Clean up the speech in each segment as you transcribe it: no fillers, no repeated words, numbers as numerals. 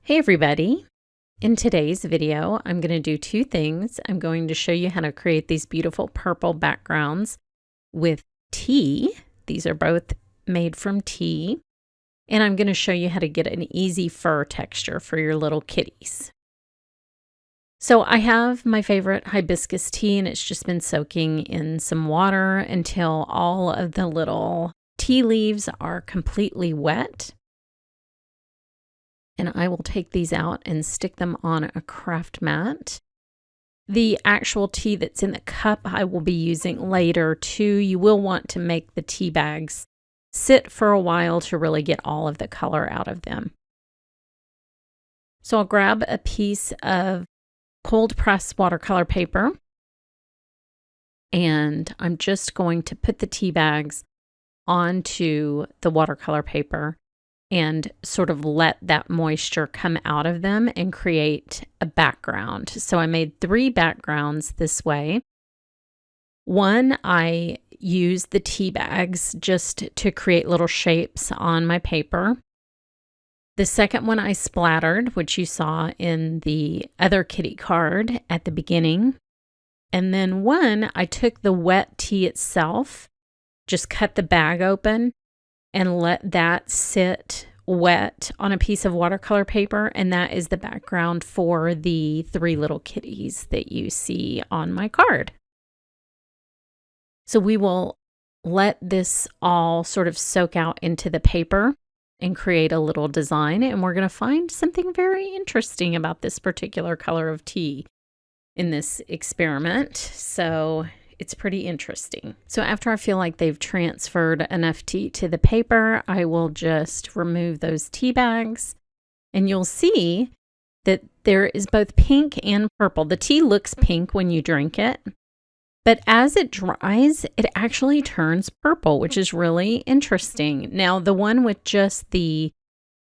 Hey everybody! In today's video, I'm going to do two things. I'm going to show you how to create these beautiful purple backgrounds with tea. These are both made from tea. And I'm going to show you how to get an easy fur texture for your little kitties. So I have my favorite hibiscus tea, and it's just been soaking in some water until all of the little tea leaves are completely wet. And I will take these out and stick them on a craft mat. The actual tea that's in the cup I will be using later too. You will want to make the tea bags sit for a while to really get all of the color out of them. So I'll grab a piece of cold press watercolor paper, and I'm just going to put the tea bags onto the watercolor paper and sort of let that moisture come out of them and create a background. So I made 3 backgrounds this way. One, I used the tea bags just to create little shapes on my paper. The second one I splattered, which you saw in the other kitty card at the beginning. And then one, I took the wet tea itself, just cut the bag open, and let that sit wet on a piece of watercolor paper, and that is the background for the 3 little kitties that you see on my card. So we will let this all sort of soak out into the paper and create a little design, and we're going to find something very interesting about this particular color of tea in this experiment. So it's pretty interesting. So after I feel like they've transferred enough tea to the paper, I will just remove those tea bags, and you'll see that there is both pink and purple. The tea looks pink when you drink it, but as it dries, it actually turns purple, which is really interesting. Now, the one with just the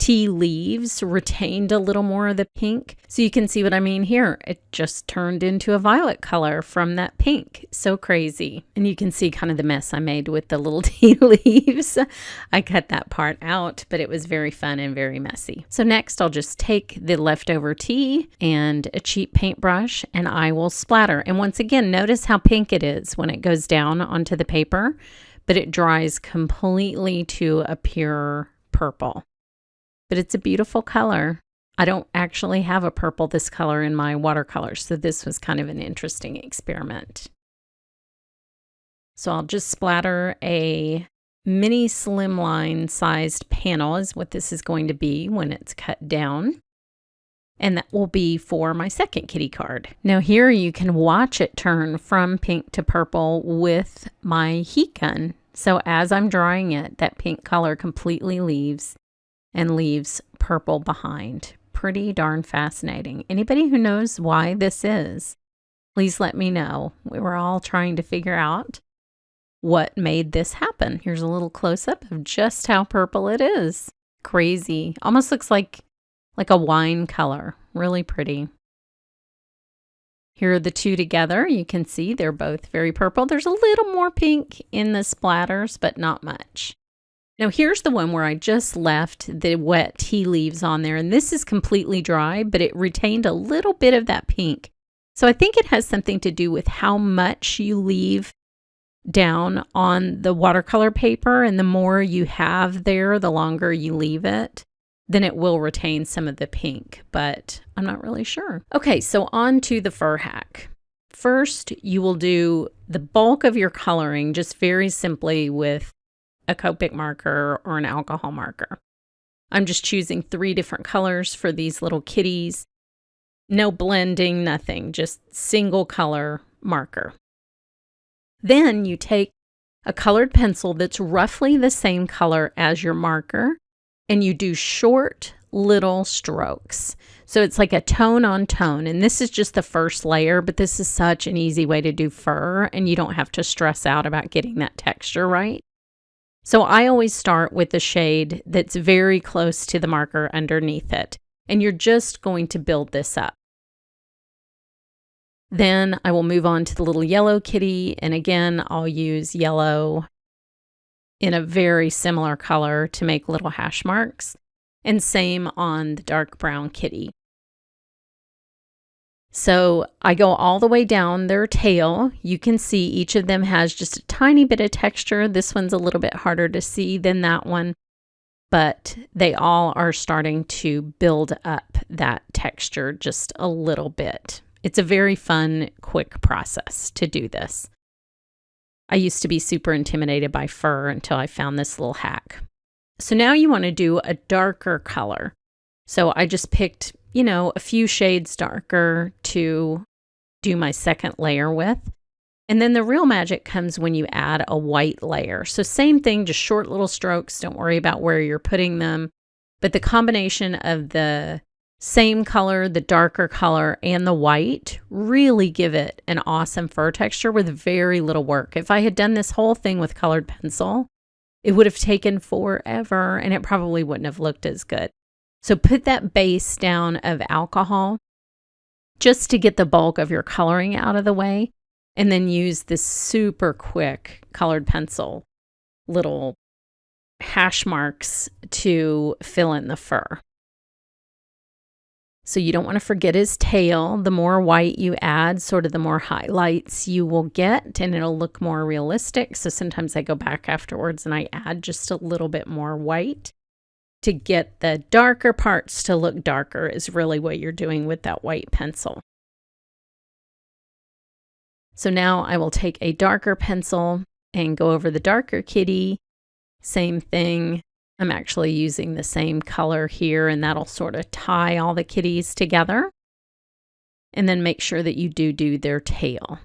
tea leaves retained a little more of the pink. So you can see what I mean here. It just turned into a violet color from that pink. So crazy. And you can see kind of the mess I made with the little tea leaves. I cut that part out, but it was very fun and very messy. So next I'll just take the leftover tea and a cheap paintbrush, and I will splatter. And once again, notice how pink it is when it goes down onto the paper, but it dries completely to a pure purple. But it's a beautiful color. I don't actually have a purple this color in my watercolors, so this was kind of an interesting experiment. So I'll just splatter a mini slimline sized panel is what this is going to be when it's cut down. And that will be for my second kitty card. Now here you can watch it turn from pink to purple with my heat gun. So as I'm drying it, that pink color completely leaves and leaves purple behind. Pretty darn fascinating. Anybody who knows why this is, please let me know. We were all trying to figure out what made this happen. Here's a little close-up of just how purple it is. Crazy. Almost looks like a wine color. Really pretty. Here are the two together. You can see they're both very purple. There's a little more pink in the splatters, but not much. Now here's the one where I just left the wet tea leaves on there, and this is completely dry, but it retained a little bit of that pink. So I think it has something to do with how much you leave down on the watercolor paper, and the more you have there, the longer you leave it, then it will retain some of the pink, but I'm not really sure. Okay, so on to the fur hack. First, you will do the bulk of your coloring just very simply with a Copic marker or an alcohol marker. I'm just choosing 3 different colors for these little kitties. No blending, nothing, just single color marker. Then you take a colored pencil that's roughly the same color as your marker, and you do short little strokes. So it's like a tone on tone, and this is just the first layer, but this is such an easy way to do fur, and you don't have to stress out about getting that texture right. So I always start with the shade that's very close to the marker underneath it, and you're just going to build this up. Then I will move on to the little yellow kitty, and again, I'll use yellow in a very similar color to make little hash marks. And same on the dark brown kitty. So I go all the way down their tail. You can see each of them has just a tiny bit of texture. This one's a little bit harder to see than that one, but they all are starting to build up that texture just a little bit. It's a very fun, quick process to do this. I used to be super intimidated by fur until I found this little hack. So now you want to do a darker color. So I just picked, a few shades darker to do my second layer with. And then the real magic comes when you add a white layer. So same thing, just short little strokes. Don't worry about where you're putting them. But the combination of the same color, the darker color, and the white really give it an awesome fur texture with very little work. If I had done this whole thing with colored pencil, it would have taken forever and it probably wouldn't have looked as good. So put that base down of alcohol just to get the bulk of your coloring out of the way, and then use this super quick colored pencil, little hash marks to fill in the fur. So you don't want to forget his tail. The more white you add, sort of the more highlights you will get, and it'll look more realistic. So sometimes I go back afterwards and I add just a little bit more white to get the darker parts to look darker is really what you're doing with that white pencil. So now I will take a darker pencil and go over the darker kitty. Same thing. I'm actually using the same color here, and that'll sort of tie all the kitties together. And then make sure that you do their tail.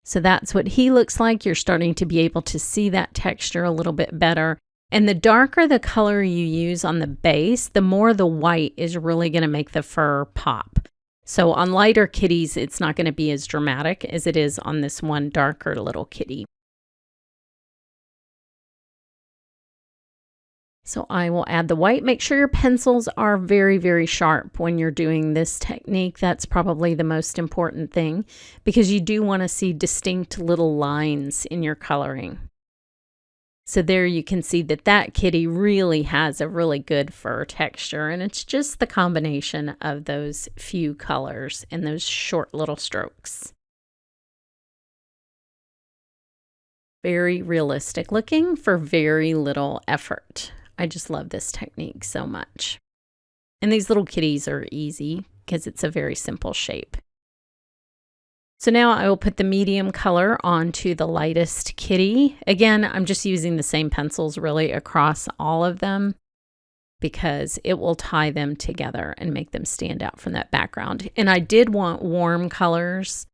So that's what he looks like. You're starting to be able to see that texture a little bit better. And the darker the color you use on the base, the more the white is really going to make the fur pop. So on lighter kitties, it's not going to be as dramatic as it is on this one darker little kitty. So I will add the white. Make sure your pencils are very, very sharp when you're doing this technique. That's probably the most important thing, because you do want to see distinct little lines in your coloring. So there you can see that kitty really has a really good fur texture, and it's just the combination of those few colors and those short little strokes. Very realistic looking for very little effort. I just love this technique so much. And these little kitties are easy because it's a very simple shape. So now I will put the medium color onto the lightest kitty. Again, I'm just using the same pencils really across all of them because it will tie them together and make them stand out from that background. And I did want warm colors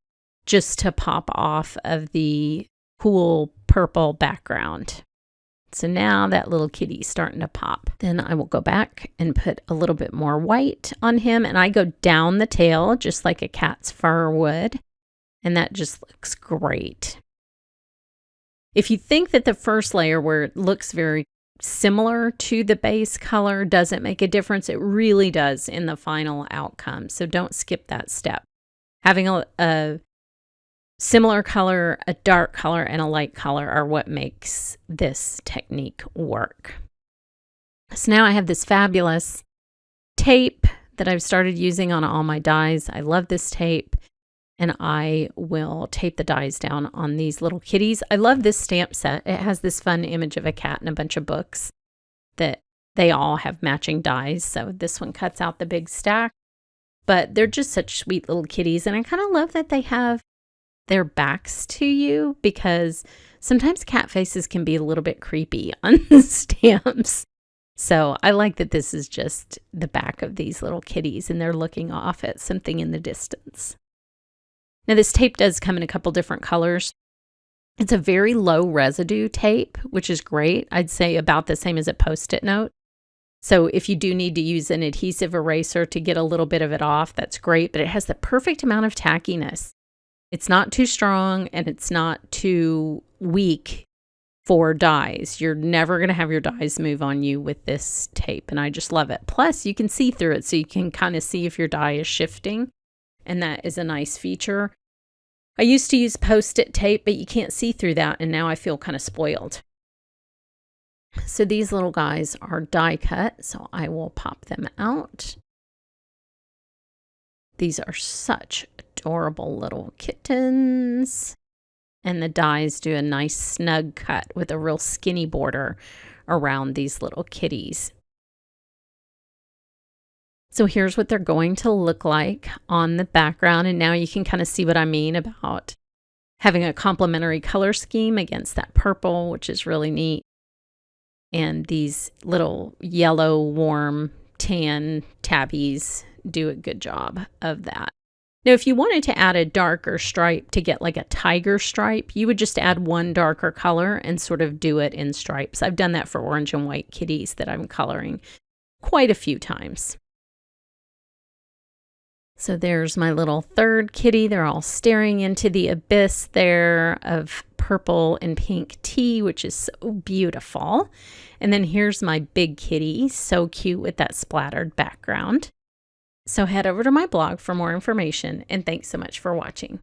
just to pop off of the cool purple background. So now that little kitty's starting to pop. Then I will go back and put a little bit more white on him, and I go down the tail just like a cat's fur would. And that just looks great. If you think that the first layer where it looks very similar to the base color doesn't make a difference, it really does in the final outcome. So don't skip that step. Having a similar color, a dark color, and a light color are what makes this technique work. So now I have this fabulous tape that I've started using on all my dies. I love this tape. And I will tape the dies down on these little kitties. I love this stamp set. It has this fun image of a cat and a bunch of books that they all have matching dies. So this one cuts out the big stack. But they're just such sweet little kitties. And I kind of love that they have their backs to you, because sometimes cat faces can be a little bit creepy on the stamps. So I like that this is just the back of these little kitties and they're looking off at something in the distance. Now this tape does come in a couple different colors. It's a very low residue tape, which is great. I'd say about the same as a Post-it note. So if you do need to use an adhesive eraser to get a little bit of it off, that's great, but it has the perfect amount of tackiness. It's not too strong and it's not too weak for dies. You're never going to have your dies move on you with this tape, and I just love it. Plus, you can see through it, so you can kind of see if your die is shifting. And that is a nice feature. I used to use Post-it tape, but you can't see through that, and now I feel kind of spoiled. So these little guys are die cut, so I will pop them out. These are such adorable little kittens. And the dies do a nice snug cut with a real skinny border around these little kitties. So here's what they're going to look like on the background. And now you can kind of see what I mean about having a complementary color scheme against that purple, which is really neat. And these little yellow, warm, tan tabbies do a good job of that. Now, if you wanted to add a darker stripe to get like a tiger stripe, you would just add one darker color and sort of do it in stripes. I've done that for orange and white kitties that I'm coloring quite a few times. So there's my little third kitty. They're all staring into the abyss there of purple and pink tea, which is so beautiful. And then here's my big kitty, so cute with that splattered background. So head over to my blog for more information, and thanks so much for watching.